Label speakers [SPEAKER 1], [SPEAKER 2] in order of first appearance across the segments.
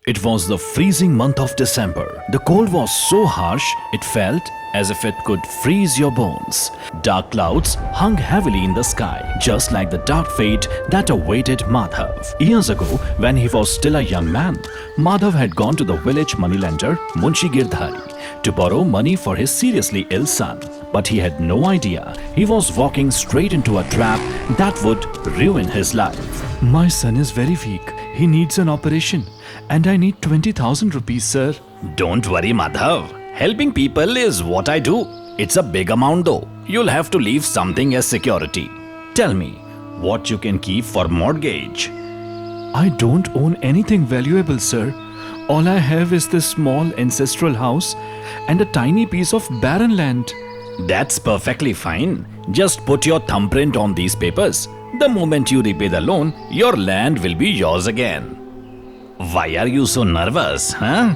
[SPEAKER 1] It was the freezing month of December. The cold was so harsh, it felt as if it could freeze your bones. Dark clouds hung heavily in the sky, just like the dark fate that awaited Madhav. Years ago, when he was still a young man, Madhav had gone to the village moneylender Munshi Girdhari to borrow money for his seriously ill son. But he had no idea he was walking straight into a trap that would ruin his life.
[SPEAKER 2] My son is very weak. He needs an operation. And I need 20,000 rupees, sir.
[SPEAKER 1] Don't worry, Madhav. Helping people is what I do. It's a big amount though. You'll have to leave something as security. Tell me, what you can keep for mortgage?
[SPEAKER 2] I don't own anything valuable, sir. All I have is this small ancestral house and a tiny piece of barren land.
[SPEAKER 1] That's perfectly fine. Just put your thumbprint on these papers. The moment you repay the loan, your land will be yours again. Why are you so nervous, huh?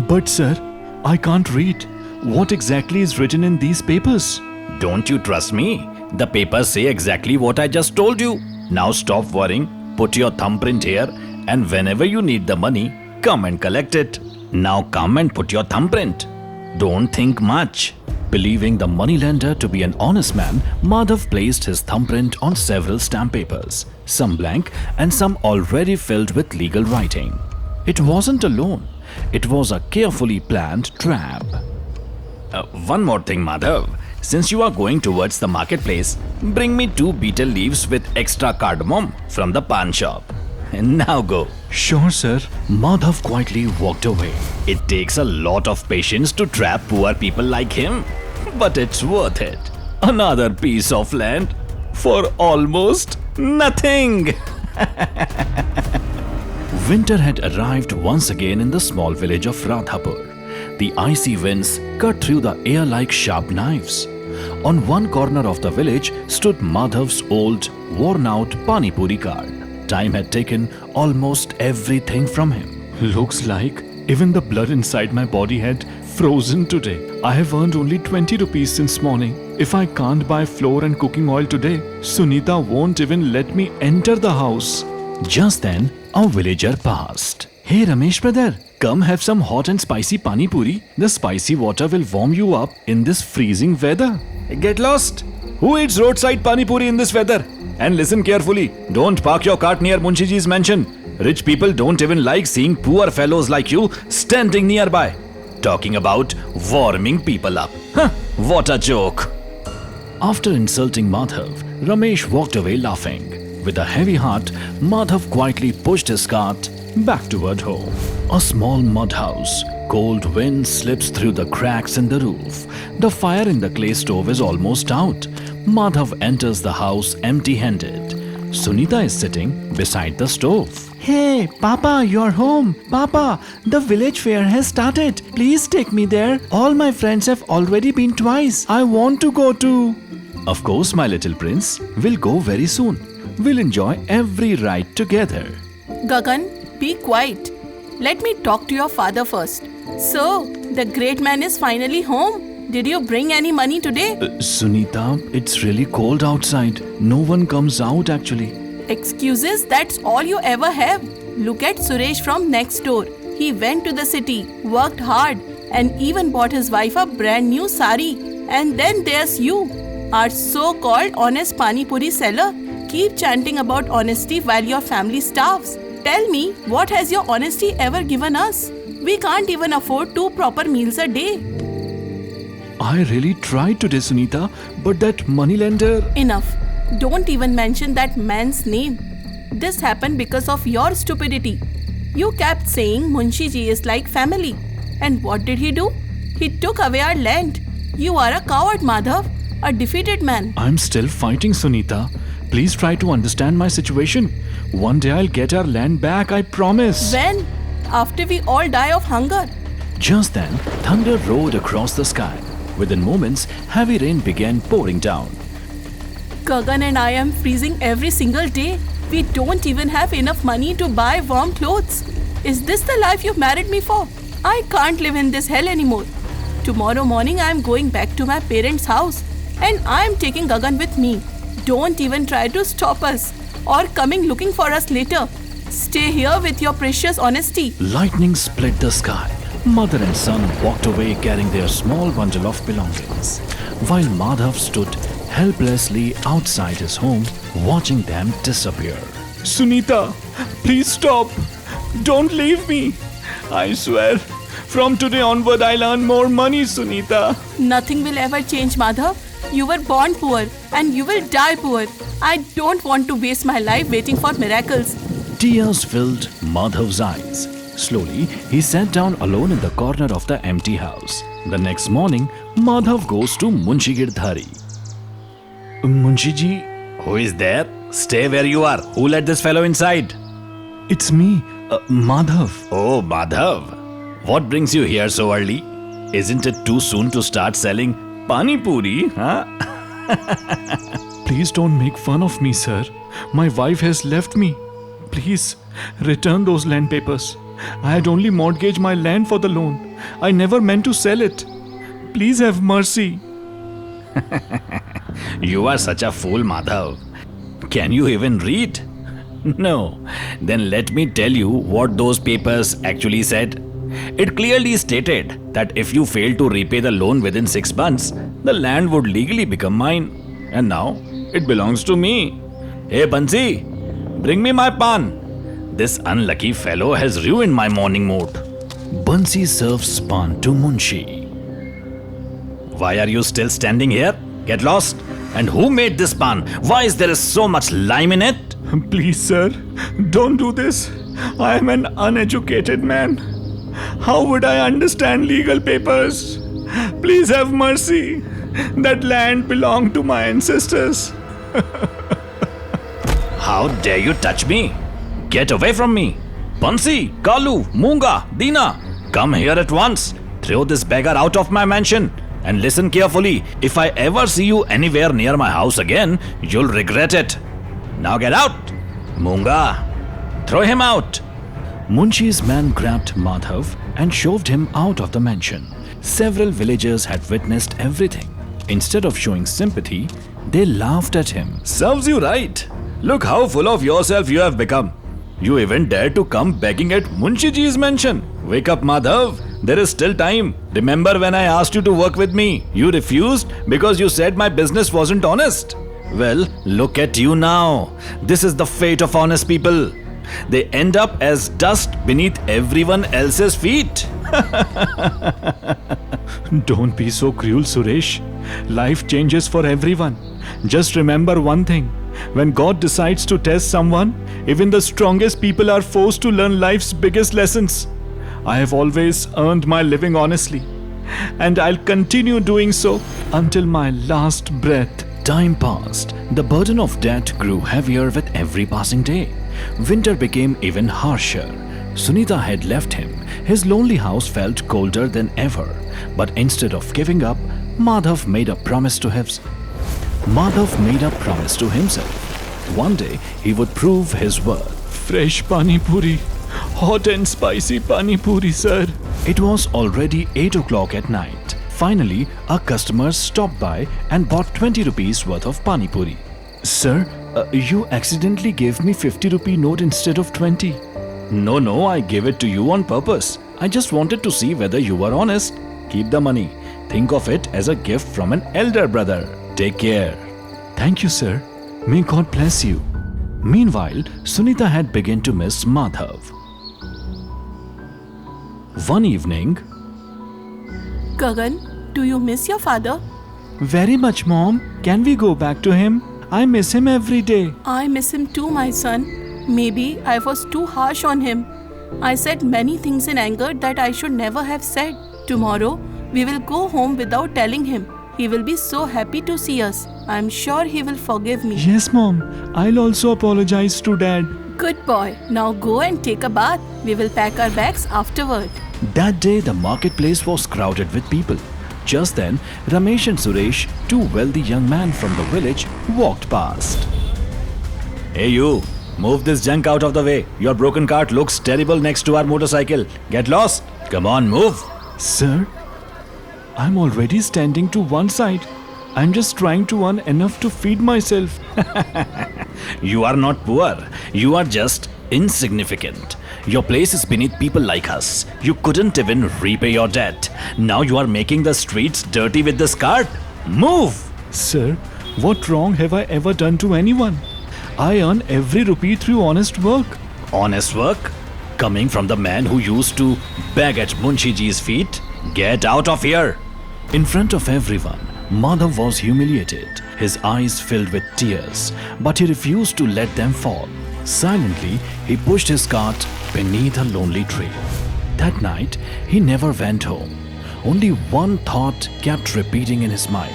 [SPEAKER 2] But sir, I can't read. What exactly is written in these papers?
[SPEAKER 1] Don't you trust me? The papers say exactly what I just told you. Now stop worrying, put your thumbprint here, and whenever you need the money, come and collect it. Now come and put your thumbprint. Don't think much. Believing the moneylender to be an honest man, Madhav placed his thumbprint on several stamp papers, some blank and some already filled with legal writing. It wasn't a loan. It was a carefully planned trap. One more thing, Madhav. Since you are going towards the marketplace, bring me 2 betel leaves with extra cardamom from the pan shop. Now go.
[SPEAKER 2] Sure, sir.
[SPEAKER 1] Madhav quietly walked away. It takes a lot of patience to trap poor people like him, but it's worth it. Another piece of land for almost nothing. Winter had arrived once again in the small village of Radhapur. The icy winds cut through the air like sharp knives. On one corner of the village stood Madhav's old, worn-out Pani Puri cart. Time had taken almost everything from him.
[SPEAKER 2] Looks like even the blood inside my body had frozen today. I have earned only 20 rupees since morning. If I can't buy flour and cooking oil today, Sunita won't even let me enter the house.
[SPEAKER 1] Just then, a villager passed. Hey Ramesh brother, come have some hot and spicy pani puri. The spicy water will warm you up in this freezing weather.
[SPEAKER 2] Get lost! Who eats roadside pani puri in this weather? And listen carefully, don't park your cart near Munshiji's mansion. Rich people don't even like seeing poor fellows like you standing nearby.
[SPEAKER 1] Talking about warming people up. Huh, what a joke. After insulting Madhav, Ramesh walked away laughing. With a heavy heart, Madhav quietly pushed his cart back toward home. A small mud house. Cold wind slips through the cracks in the roof. The fire in the clay stove is almost out. Madhav enters the house empty-handed. Sunita is sitting beside the stove.
[SPEAKER 2] Hey, Papa, you're home. Papa, the village fair has started. Please take me there. All my friends have already been twice. I want to go too.
[SPEAKER 1] Of course, my little prince. We'll go very soon. We'll enjoy every ride together.
[SPEAKER 3] Gagan, be quiet. Let me talk to your father first. So, the great man is finally home. Did you bring any money today?
[SPEAKER 1] Sunita, it's really cold outside. No one comes out actually.
[SPEAKER 3] Excuses? That's all you ever have. Look at Suresh from next door. He went to the city, worked hard, and even bought his wife a brand new sari. And then there's you, our so-called honest Pani Puri seller. Keep chanting about honesty while your family starves. Tell me, what has your honesty ever given us? We can't even afford 2 proper meals a day.
[SPEAKER 2] I really tried today, Sunita, but that moneylender...
[SPEAKER 3] Enough. Don't even mention that man's name. This happened because of your stupidity. You kept saying Munshiji is like family. And what did he do? He took away our land. You are a coward, Madhav. A defeated man.
[SPEAKER 2] I'm still fighting, Sunita. Please try to understand my situation. One day I'll get our land back, I promise.
[SPEAKER 3] When? After we all die of hunger.
[SPEAKER 1] Just then, thunder roared across the sky. Within moments, heavy rain began pouring down.
[SPEAKER 3] Gagan and I am freezing every single day. We don't even have enough money to buy warm clothes. Is this the life you married me for? I can't live in this hell anymore. Tomorrow morning I am going back to my parents' house and I am taking Gagan with me. Don't even try to stop us or coming looking for us later. Stay here with your precious honesty.
[SPEAKER 1] Lightning split the sky. Mother and son walked away carrying their small bundle of belongings, while Madhav stood helplessly outside his home, watching them disappear.
[SPEAKER 2] Sunita, please stop. Don't leave me. I swear, from today onward I'll earn more money, Sunita.
[SPEAKER 3] Nothing will ever change, Madhav. You were born poor and you will die poor. I don't want to waste my life waiting for miracles.
[SPEAKER 1] Tears filled Madhav's eyes. Slowly, he sat down alone in the corner of the empty house. The next morning, Madhav goes to Munshi Girdhari.
[SPEAKER 2] Munshi ji,
[SPEAKER 1] Who is there? Stay where you are. Who let this fellow inside?
[SPEAKER 2] it's me, Madhav.
[SPEAKER 1] Oh, Madhav. What brings you here so early? Isn't it too soon to start selling Pani Puri, huh?
[SPEAKER 2] Please don't make fun of me, sir. My wife has left me. Please, return those land papers. I had only mortgaged my land for the loan. I never meant to sell it. Please have mercy.
[SPEAKER 1] You are such a fool, Madhav. Can you even read? No. Then let me tell you what those papers actually said. It clearly stated that if you fail to repay the loan within 6 months, the land would legally become mine. And now it belongs to me. Hey Bansi, bring me my pan. This unlucky fellow has ruined my morning mood. Bansi serves pan to Munshi. Why are you still standing here? Get lost. And who made this pan? Why is there so much lime in it?
[SPEAKER 2] Please, sir, don't do this. I am an uneducated man. How would I understand legal papers? Please have mercy. That land belonged to my ancestors.
[SPEAKER 1] How dare you touch me? Get away from me. Bansi, Kalu, Moonga, Dina, come here at once. Throw this beggar out of my mansion. And listen carefully. If I ever see you anywhere near my house again, you'll regret it. Now get out. Moonga, throw him out. Munshi's man grabbed Madhav and shoved him out of the mansion. Several villagers had witnessed everything. Instead of showing sympathy, they laughed at him. Serves you right. Look how full of yourself you have become. You even dare to come begging at Munshi-ji's mansion. Wake up, Madhav. There is still time. Remember when I asked you to work with me? You refused because you said my business wasn't honest. Well, look at you now. This is the fate of honest people. They end up as dust beneath everyone else's feet.
[SPEAKER 2] Don't be so cruel, Suresh. Life changes for everyone. Just remember one thing. When God decides to test someone, even the strongest people are forced to learn life's biggest lessons. I have always earned my living honestly, and I'll continue doing so until my last breath.
[SPEAKER 1] Time passed. The burden of debt grew heavier with every passing day. Winter became even harsher. Sunita had left him. His lonely house felt colder than ever. But instead of giving up, Madhav made a promise to himself. One day he would prove his worth.
[SPEAKER 2] Fresh pani puri, hot and spicy pani puri, sir.
[SPEAKER 1] It was already 8 o'clock at night. Finally, a customer stopped by and bought 20 rupees worth of pani puri. Sir, you accidentally gave me 50 rupee note instead of 20. No, I gave it to you on purpose. I just wanted to see whether you were honest. Keep the money. Think of it as a gift from an elder brother. Take care.
[SPEAKER 2] Thank you, sir. May God bless you.
[SPEAKER 1] Meanwhile, Sunita had begun to miss Madhav. One evening,
[SPEAKER 3] Gagan, do you miss your father?
[SPEAKER 2] Very much, Mom. Can we go back to him? I miss him every day.
[SPEAKER 3] I miss him too, my son. Maybe I was too harsh on him. I said many things in anger that I should never have said. Tomorrow, we will go home without telling him. He will be so happy to see us. I am sure he will forgive me.
[SPEAKER 2] Yes, Mom. I'll also apologize to Dad.
[SPEAKER 3] Good boy. Now go and take a bath. We will pack our bags afterward.
[SPEAKER 1] that day the marketplace was crowded with people. Just then, Ramesh and Suresh, two wealthy young men from the village, walked past. Hey you, move this junk out of the way. Your broken cart looks terrible next to our motorcycle. Get lost. Come on, move.
[SPEAKER 2] Sir, I'm already standing to one side. I'm just trying to earn enough to feed myself.
[SPEAKER 1] You are not poor. You are just insignificant. Your place is beneath people like us. You couldn't even repay your debt. Now you are making the streets dirty with this cart. Move!
[SPEAKER 2] Sir, what wrong have I ever done to anyone? I earn every rupee through honest work.
[SPEAKER 1] Honest work? Coming from the man who used to beg at Munshi-ji's feet? Get out of here! In front of everyone, Madhav was humiliated, his eyes filled with tears, but he refused to let them fall. Silently, he pushed his cart beneath a lonely tree. That night, he never went home. Only one thought kept repeating in his mind.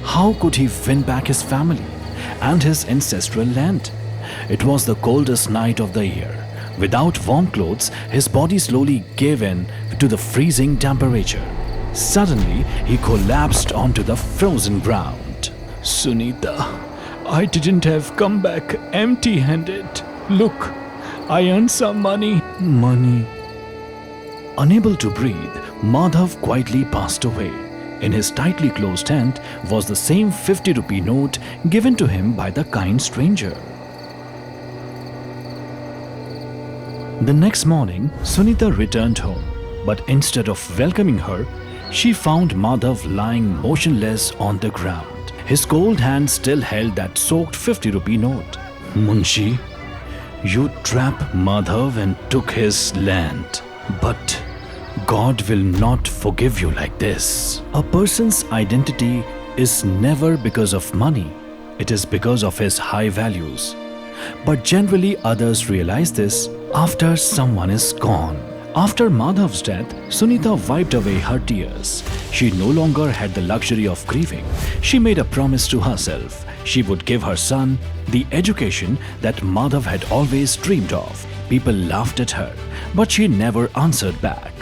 [SPEAKER 1] How could he win back his family and his ancestral land? It was the coldest night of the year. Without warm clothes, his body slowly gave in to the freezing temperature. Suddenly, he collapsed onto the frozen ground.
[SPEAKER 2] Sunita, I didn't have come back empty-handed. Look, I earned some money.
[SPEAKER 1] Unable to breathe, Madhav quietly passed away. In his tightly closed hand was the same 50 rupee note given to him by the kind stranger. The next morning, Sunita returned home, but instead of welcoming her, she found Madhav lying motionless on the ground. His cold hand still held that soaked 50 rupee note. Munshi, you trapped Madhav and took his land. But God will not forgive you like this. A person's identity is never because of money. It is because of his high values. But generally others realize this after someone is gone. After Madhav's death, Sunita wiped away her tears. She no longer had the luxury of grieving. She made a promise to herself. She would give her son the education that Madhav had always dreamed of. People laughed at her, but she never answered back.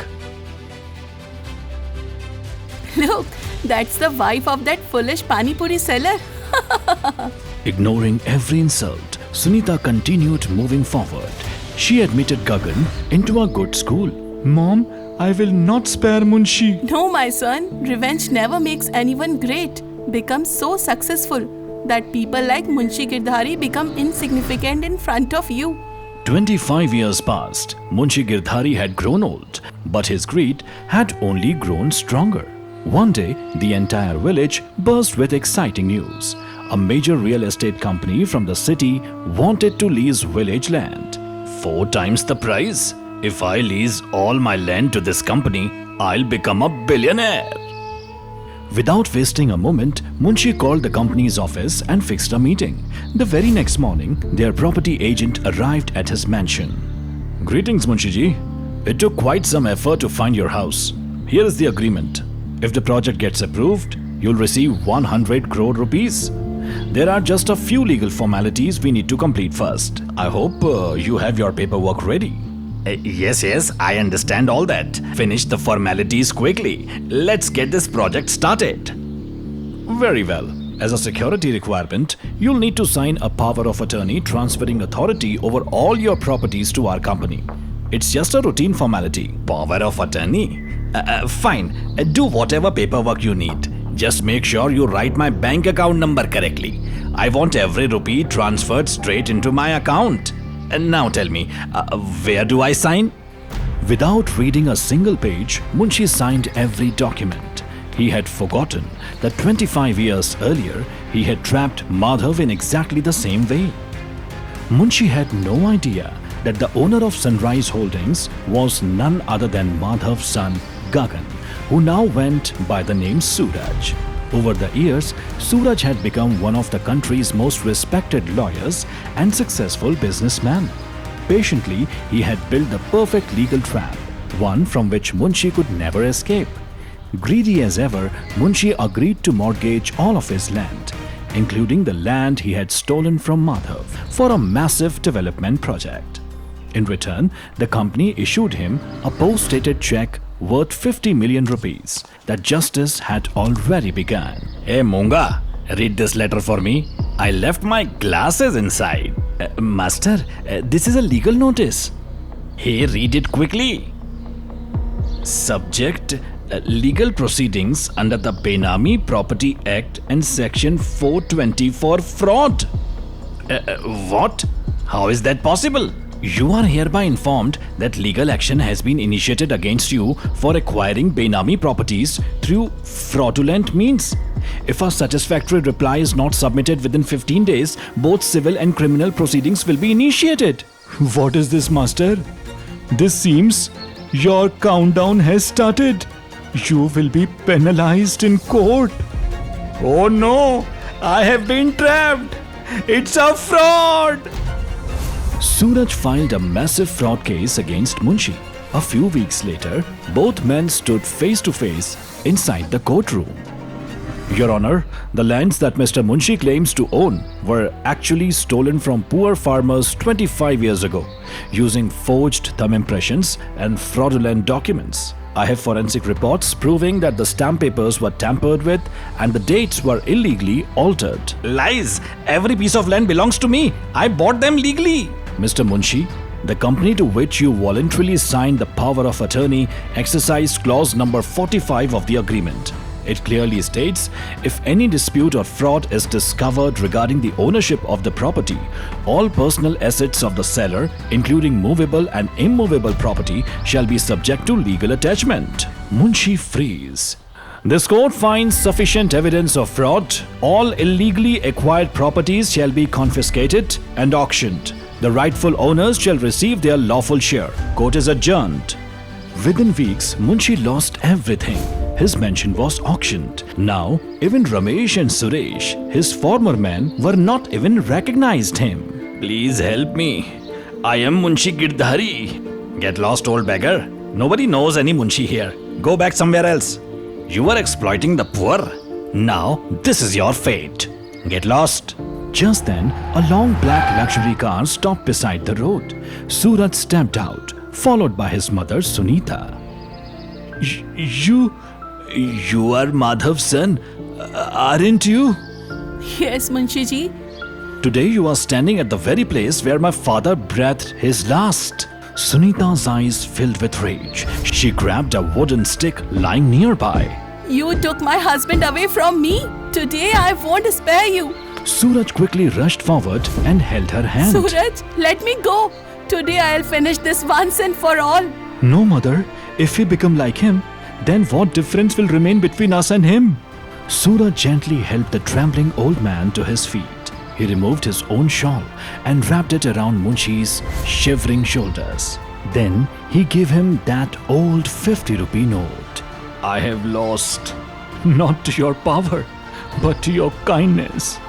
[SPEAKER 3] Look, that's the wife of that foolish Pani Puri seller.
[SPEAKER 1] Ignoring every insult, Sunita continued moving forward. She admitted Gagan into a good school.
[SPEAKER 2] Mom, I will not spare Munshi.
[SPEAKER 3] No, my son, revenge never makes anyone great, become so successful that people like Munshi Girdhari become insignificant in front of you.
[SPEAKER 1] 25 years passed. Munshi Girdhari had grown old, but his greed had only grown stronger. One day, the entire village burst with exciting news. A major real estate company from the city wanted to lease village land. 4 times the price. If I lease all my land to this company, I'll become a billionaire. Without wasting a moment, Munshi called the company's office and fixed a meeting. The very next morning, their property agent arrived at his mansion. Greetings, Munshi-ji. It took quite some effort to find your house. Here is the agreement. If the project gets approved, you'll receive 100 crore rupees. There are just a few legal formalities we need to complete first. I hope you have your paperwork ready. Yes, I understand all that. Finish the formalities quickly. Let's get this project started. Very well. As a security requirement, you'll need to sign a power of attorney transferring authority over all your properties to our company. It's just a routine formality. Power of attorney? Fine. Do whatever paperwork you need. Just make sure you write my bank account number correctly. I want every rupee transferred straight into my account. And now tell me, where do I sign? Without reading a single page, Munshi signed every document. He had forgotten that 25 years earlier, he had trapped Madhav in exactly the same way. Munshi had no idea that the owner of Sunrise Holdings was none other than Madhav's son, Gagan, who now went by the name Suraj. Over the years, Suraj had become one of the country's most respected lawyers and successful businessman. Patiently, he had built the perfect legal trap, one from which Munshi could never escape. Greedy as ever, Munshi agreed to mortgage all of his land, including the land he had stolen from Madhav, for a massive development project. In return, the company issued him a post-dated check worth 50 million rupees. That justice had already begun. Hey Monga, read this letter for me. I left my glasses inside. Master, this is a legal notice. Hey, read it quickly. Subject, legal proceedings under the Benami Property Act and Section 420 for fraud. What? How is that possible? You are hereby informed that legal action has been initiated against you for acquiring Benami properties through fraudulent means. If a satisfactory reply is not submitted within 15 days, both civil and criminal proceedings will be initiated.
[SPEAKER 2] What is this, master? This seems your countdown has started. You will be penalized in court.
[SPEAKER 1] Oh no! I have been trapped! It's a fraud! Suraj filed a massive fraud case against Munshi. A few weeks later, both men stood face to face inside the courtroom. Your Honor, the lands that Mr. Munshi claims to own were actually stolen from poor farmers 25 years ago using forged thumb impressions and fraudulent documents. I have forensic reports proving that the stamp papers were tampered with and the dates were illegally altered. Lies! Every piece of land belongs to me. I bought them legally. Mr. Munshi, the company to which you voluntarily signed the power of attorney exercised clause number 45 of the agreement. It clearly states, if any dispute or fraud is discovered regarding the ownership of the property, all personal assets of the seller, including movable and immovable property, shall be subject to legal attachment. Munshi freeze. This court finds sufficient evidence of fraud. All illegally acquired properties shall be confiscated and auctioned. The rightful owners shall receive their lawful share. Court is adjourned. Within weeks, Munshi lost everything. His mansion was auctioned. Now, even Ramesh and Suresh, his former men, were not even recognized him. Please help me. I am Munshi Girdhari. Get lost, old beggar. Nobody knows any Munshi here. Go back somewhere else. You are exploiting the poor. Now, this is your fate. Get lost. Just then, a long black luxury car stopped beside the road. Suraj stepped out, followed by his mother Sunita. You are Madhav's son, aren't you?
[SPEAKER 3] Yes, Munshi ji.
[SPEAKER 1] Today you are standing at the very place where my father breathed his last. Sunita's eyes filled with rage. She grabbed a wooden stick lying nearby.
[SPEAKER 3] You took my husband away from me. Today I won't spare you.
[SPEAKER 1] Suraj quickly rushed forward and held her hand.
[SPEAKER 3] Suraj, let me go. Today I'll finish this once and for all.
[SPEAKER 2] No, mother. If we become like him, then what difference will remain between us and him?
[SPEAKER 1] Suraj gently helped the trembling old man to his feet. He removed his own shawl and wrapped it around Munshi's shivering shoulders. Then he gave him that old 50-rupee note.
[SPEAKER 2] I have lost not to your power, but to your kindness.